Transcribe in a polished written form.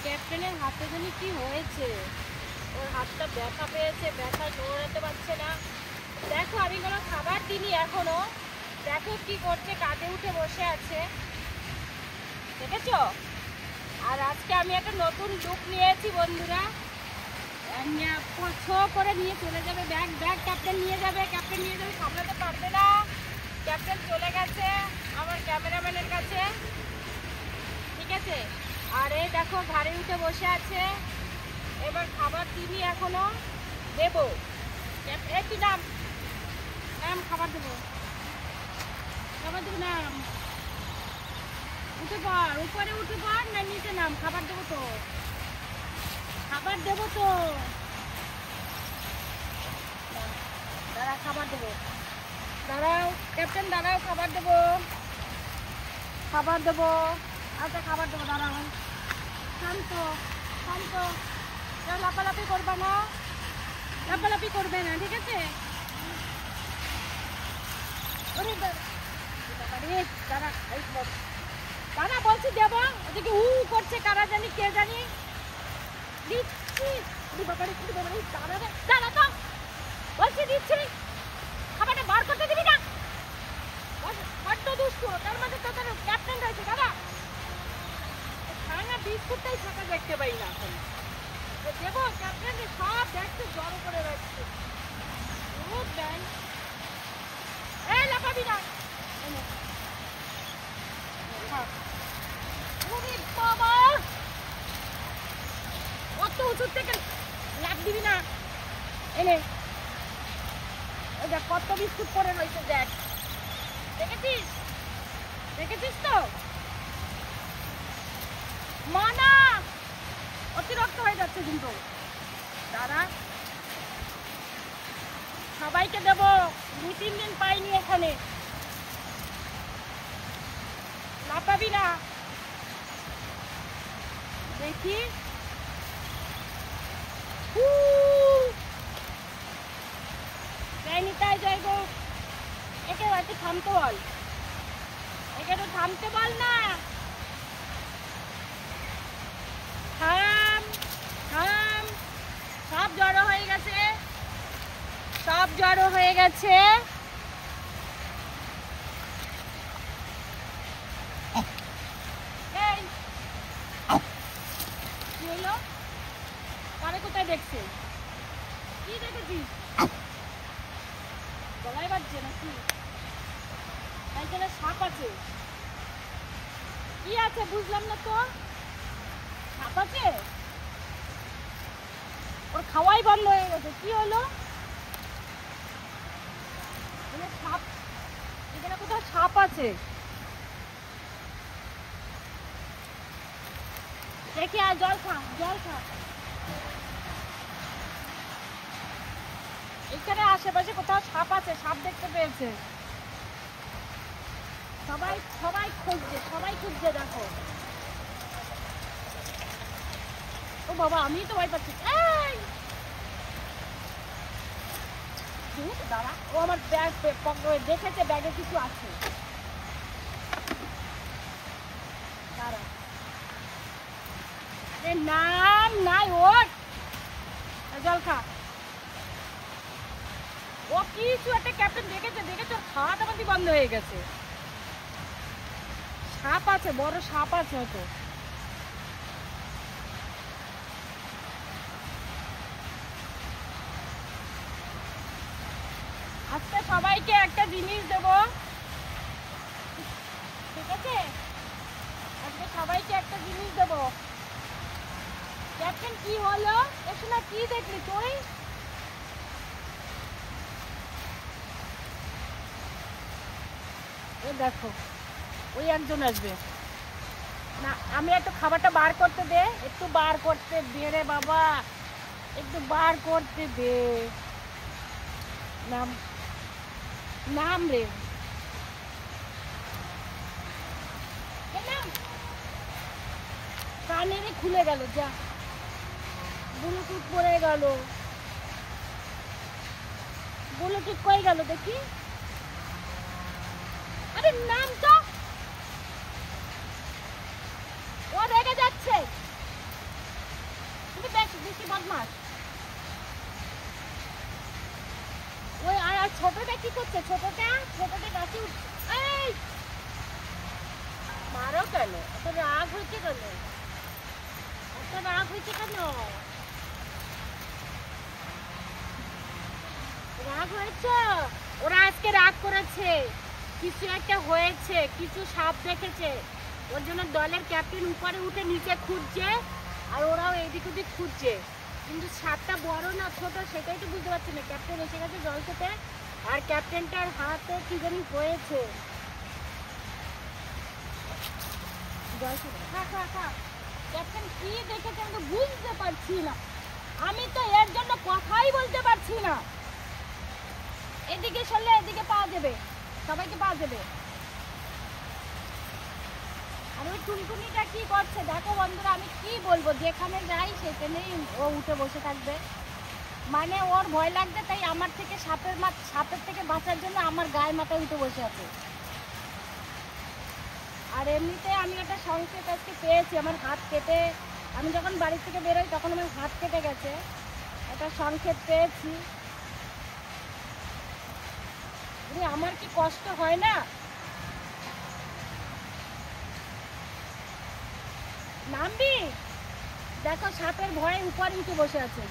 ক্যাপ্টেনের হাতে জানি কি হয়েছে, ওর হাতটা ব্যথা পেয়েছে, ব্যথা দৌড়াতে পারছে না। দেখো আমি কোনো খাবার দিইনি এখনো, দেখো কি করছে, কাঁধে উঠে বসে আছে, দেখেছো? আর আজকে আমি একটা নতুন লুক নিয়েছি বন্ধুরা, শো করে নিয়ে চলে যাবে, ব্যাগ ব্যাগ ক্যাপ্টেন নিয়ে যাবে, ক্যাপ্টেন নিয়ে যাবে, সামলাতে পারবে না। ক্যাপ্টেন চলে গেছে আমার ক্যামেরাম্যানের কাছে, ঠিক আছে? আর এই দেখো ঘাড়ে উঠে বসে আছে, এবার খাবার দিইনি এখনো, দেবো। কি নাম নাম খাবার দেবো, খাবার দেবো নাম, উঠে পড়, উপরে উঠে পড় না নিচে নাম, খাবার দেবো তো, খাবার দেবো তো, দাঁড়া খাবার দেবো, দাঁড়াও ক্যাপ্টেন দাঁড়াও, খাবার দেবো, খাবার দেবো, আচ্ছা খাবার দেবো, দাঁড়াও, শান্ত শান্ত, লাফালাফি করবে না, লাফালাফি করবে না, ঠিক আছে? দাঁড়া দাঁড়া বলছি দেবো, ওদিকে করছে কারা জানি, কে জানি, দিচ্ছি, দাঁড়া তো বলছি দিচ্ছি, খাবারটা বার করতে দিবি না, বড্ড দুষ্টু, তার মধ্যে তোদের ক্যাপ্টেন রয়েছে, দাদা খানা বিস্কুটটাই থাকা দেখতে পাই না এখন, দেবো ক্যাপ্টেন সব দেখতে জড়ো করে রাখছে, লাফাবি না, বাবা অত উঁচু থেকে লাফ দিবি না, এনে দেখ কত বিস্কুট পরে রয়েছে, দেখ দেখেছিস, দেখেছিস তো, মানা অতিরিক্ত হয়ে যাচ্ছে কিন্তু, দাঁড়া সবাইকে দেবো, 2-3 দিন পাইনি এখানে, লাফাবি না, দেখি তাই যাইব, একে হয়তো থামতে বল, একে তো থামতে বল না, থাম থাম, সব জড়ো হয়ে গেছে, সব জড়ো হয়ে গেছে, কি হলো, কারে কোথায় দেখছে, কি দেখেছিস, গলায় বাজছে নাকি, এখানে সাপ আছে, কি আছে বুঝলাম না তো, সাপ আছে, ওর খাওয়াই বন্ধ হয়ে গেছে, কি হলো, সাপ, এখানে কোথাও সাপ আছে, দেখি আর জল খা, জল খা, এখানে আশেপাশে কোথাও সাপ আছে, সাপ দেখতে পেয়েছে, সবাই সবাই খুঁজছে, সবাই খুঁজছে, দেখো, ও বাবা আমি তো ভয় পাচ্ছি, দাঁড়া, ও আমার ব্যাগ দেখেছে, ব্যাগে কিছু আছে, দাঁড়া, নাম নাই ওর, জল খা, ও কিছু একটা ক্যাপ্টেন দেখেছে, দেখেছে ওর খাওয়াটা বান্দি বন্ধ হয়ে গেছে, সাপ আছে, বড় সাপ আছে হয়তো, আজকে সবাইকে একটা জিনিস দেবো, ঠিক আছে? আজকে সবাইকে একটা জিনিস দেবো, ক্যাপ্টেন কি হলো, একটু না কি দেখলি তুই, দেখো ওই একজন আসবে না, আমি একটু খাবারটা বার করতে দে, একটু বার করতে দে রে বাবা, একটু বার করতে দে, নাম নাম রে, কানেরে খুলে গেল, যা ব্লুটুথ পড়ে গেল, ব্লুটুথ কই গেল দেখি, আরে নাম তো, ও রেগে যাচ্ছে, কেন? এত রাগ হয়েছে কেন? এত রাগ হয়েছে কেন? রাগ হয়েছে? ওরা আজকে রাগ করেছে, কিছু একটা হয়েছে, কিছু সাপ দেখেছে, ওর জন্য দলের ক্যাপ্টেন উপরে উঠে নিচে খুঁজছে, আর ওরাও এদিক ওদিক খুঁজছে। কিন্তু সাপটা বড় না ছোট সেটাই তো বুঝতে পারছি না। ক্যাপ্টেন এসে গেছে জল খেতে, আর ক্যাপ্টেনটার হাতে কি জানি হয়েছে। জল খেতে খা খা খা। ক্যাপ্টেন কি দেখেছে আমি তো বুঝতে পারছি না। আমি তো এর জন্য কথাই বলতে পারছি না। এদিকে সরলে এদিকে পাওয়া যাবে, সবাইকে পাওয়া যাবে। আর ওই টুনটুনিটা কি করছে দেখো বন্ধুরা, আমি কি বলবো, যেখানে যাই সেখানেই ও উঠে বসে থাকবে। মানে ওর ভয় লাগবে, তাই আমার থেকে সাপের থেকে বাঁচার জন্য আমার গায়ে মাথায় উঠে বসে আছে। আর এমনিতে আমি একটা সংকেত আজকে পেয়েছি, আমার হাত কেটে, আমি যখন বাড়ি থেকে বেরোই তখন আমার হাত কেটে গেছে, একটা সংকেত পেয়েছি। আমার কি কষ্ট হয় না? নামবি? দেখো সাপের ভয়ে উপরে উঠে বসে আছে।